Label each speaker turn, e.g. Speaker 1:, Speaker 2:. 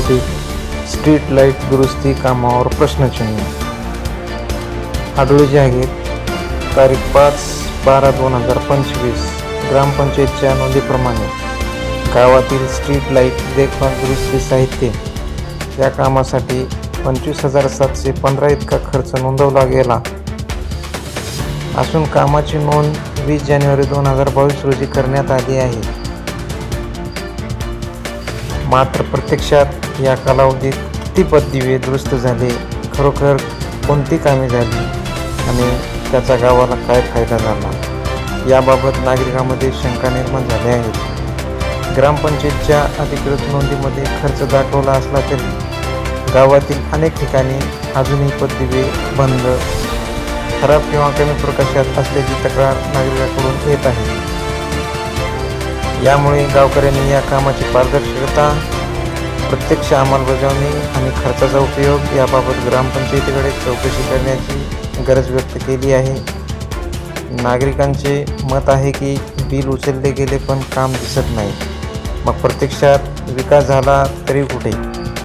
Speaker 1: Street light दुरुस्ती कामावर प्रश्नचिन्ह. आढळून आहे तारीख 5/12/2025 ग्रामपंचायतच्या नोंदीप्रमाणे गावातील स्ट्रीट लाईट देखभाल दुरुस्ती साहित्य या कामासाठी 25,715 इतका खर्च नोंदवला गेला असून कामाची नोंद 20 जानेवारी 2022 रोजी करण्यात आली आहे. मात्र प्रत्यक्षात या कालावधीत किती पतदिवे दुरुस्त झाले, खरोखर कोणती कामे झाली आणि त्याचा गावाला काय फायदा झाला याबाबत नागरिकांमध्ये शंका निर्माण झाल्या आहेत. ग्रामपंचायतच्या अधिकृत नोंदीमध्ये खर्च दाखवला असला तरी गावातील अनेक ठिकाणी अजूनही पतदिवे बंद, खराब किंवा कमी प्रकाशात असल्याची तक्रार नागरिकांकडून येत आहे. यामुळे गावकऱ्यांनी या कामाची पारदर्शकता, प्रत्यक्ष अंमलबजावणी आणि खर्चाचा उपयोग याबाबत ग्रामपंचायतीकडे चौकशी करण्याची गरज व्यक्त केली आहे. नागरिकांचे मत आहे की बिल उचलले गेले पण काम दिसत नाही, मग प्रत्यक्षात विकास झाला तरी कुठे.